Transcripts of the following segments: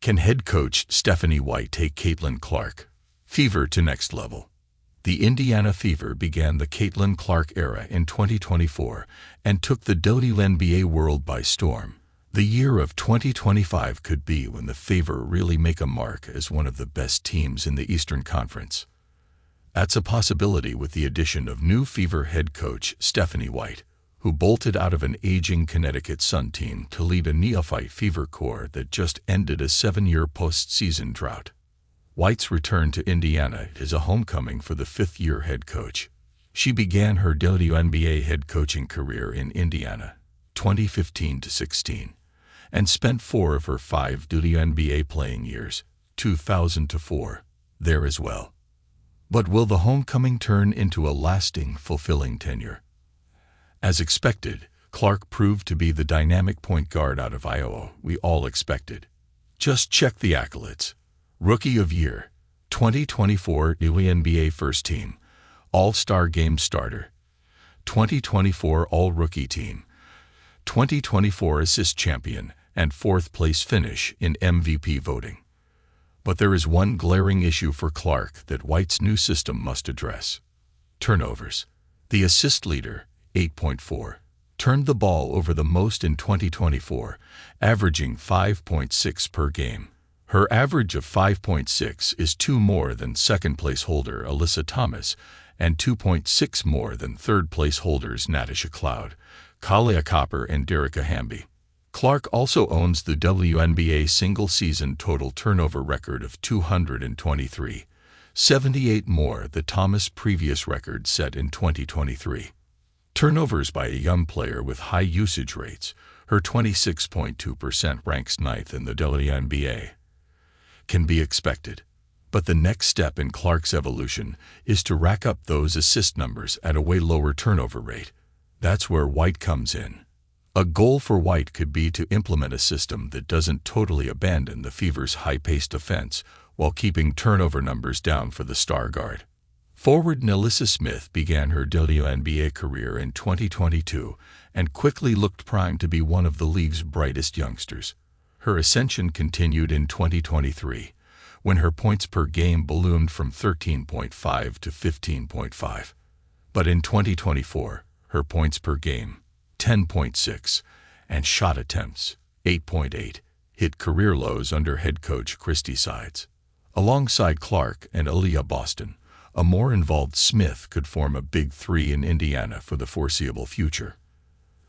Can head coach Stephanie White take Caitlin Clark Fever to next level? The Indiana Fever began the Caitlin Clark era in 2024 and took the WNBA world by storm. The year of 2025 could be when the Fever really make a mark as one of the best teams in the Eastern Conference. That's a possibility with the addition of new Fever head coach Stephanie White, who bolted out of an aging Connecticut Sun team to lead a neophyte Fever core that just ended a 7-year postseason drought. White's return to Indiana is a homecoming for the fifth-year head coach. She began her WNBA head coaching career in Indiana, 2015-16, and spent 4 of her 5 WNBA playing years, 2000-4, there as well. But will the homecoming turn into a lasting, fulfilling tenure? As expected, Clark proved to be the dynamic point guard out of Iowa we all expected. Just check the accolades. Rookie of Year, 2024 WNBA First Team, All-Star Game Starter, 2024 All-Rookie Team, 2024 Assist Champion, and 4th-place finish in MVP voting. But there is one glaring issue for Clark that White's new system must address: turnovers. The assist leader, 8.4, turned the ball over the most in 2024, averaging 5.6 per game. Her average of 5.6 is 2 more than second-place holder Alyssa Thomas and 2.6 more than third-place holders Natasha Cloud, Kalia Copper, and Derica Hamby. Clark also owns the WNBA single-season total turnover record of 223, 78 more the Thomas previous record set in 2023. Turnovers by a young player with high usage rates, her 26.2% ranks 9th in the WNBA. Can be expected. But the next step in Clark's evolution is to rack up those assist numbers at a way lower turnover rate. That's where White comes in. A goal for White could be to implement a system that doesn't totally abandon the Fever's high-paced offense while keeping turnover numbers down for the star guard. Forward Nelissa Smith began her WNBA career in 2022 and quickly looked primed to be one of the league's brightest youngsters. Her ascension continued in 2023, when her points per game ballooned from 13.5 to 15.5. But in 2024, her points per game, 10.6, and shot attempts, 8.8, hit career lows under head coach Christy Sides. Alongside Clark and Aaliyah Boston, a more involved Smith could form a big 3 in Indiana for the foreseeable future.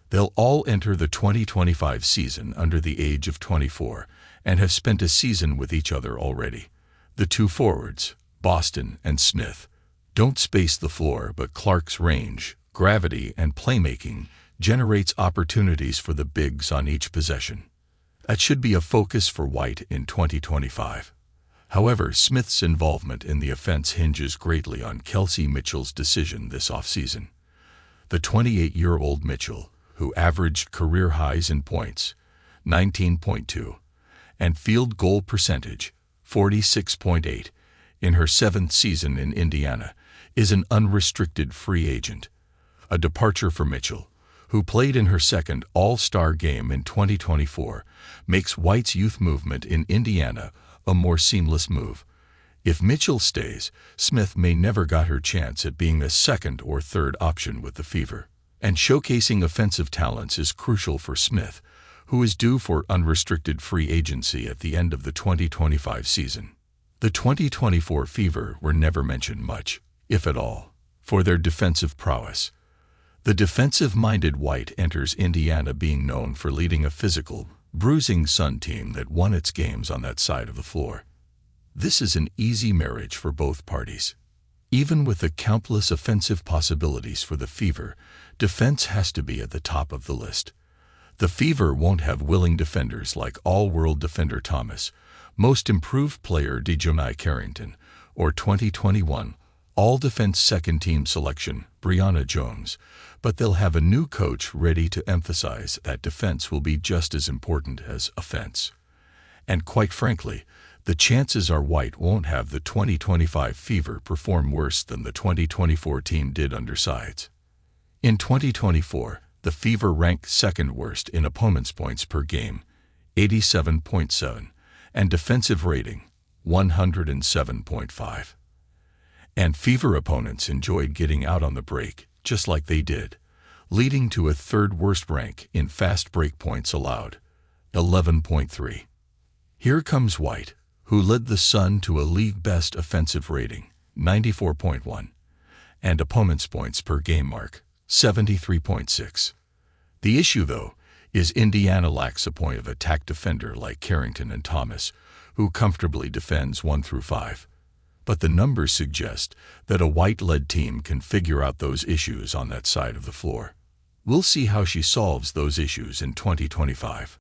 They'll all enter the 2025 season under the age of 24 and have spent a season with each other already. The two forwards, Boston and Smith, don't space the floor, but Clark's range, gravity, and playmaking generates opportunities for the bigs on each possession. That should be a focus for White in 2025. However, Smith's involvement in the offense hinges greatly on Kelsey Mitchell's decision this offseason. The 28-year-old Mitchell, who averaged career highs in points, 19.2, and field goal percentage, 46.8, in her 7th season in Indiana, is an unrestricted free agent. A departure for Mitchell, who played in her second All-Star game in 2024, makes White's youth movement in Indiana a more seamless move. If Mitchell stays, Smith may never got her chance at being a second or third option with the Fever. And showcasing offensive talents is crucial for Smith, who is due for unrestricted free agency at the end of the 2025 season. The 2024 Fever were never mentioned much, if at all, for their defensive prowess. The defensive-minded White enters Indiana being known for leading a physical, bruising Sun team that won its games on that side of the floor. This is an easy marriage for both parties. Even with the countless offensive possibilities for the Fever, defense has to be at the top of the list. The Fever won't have willing defenders like all-world defender Thomas, most improved player Dejanai Carrington, or 2021 all-defense second-team selection Brianna Jones, but they'll have a new coach ready to emphasize that defense will be just as important as offense. And quite frankly, the chances are White won't have the 2025 Fever perform worse than the 2024 team did under Sides. In 2024, the Fever ranked second worst in opponents' points per game, 87.7, and defensive rating, 107.5. And Fever opponents enjoyed getting out on the break, just like they did, leading to a third-worst rank in fast break points allowed, 11.3. Here comes White, who led the Sun to a league-best offensive rating, 94.1, and opponents' points per game mark, 73.6. The issue, though, is Indiana lacks a point of attack defender like Carrington and Thomas, who comfortably defends 1 through 5. But the numbers suggest that a White-led team can figure out those issues on that side of the floor. We'll see how she solves those issues in 2025.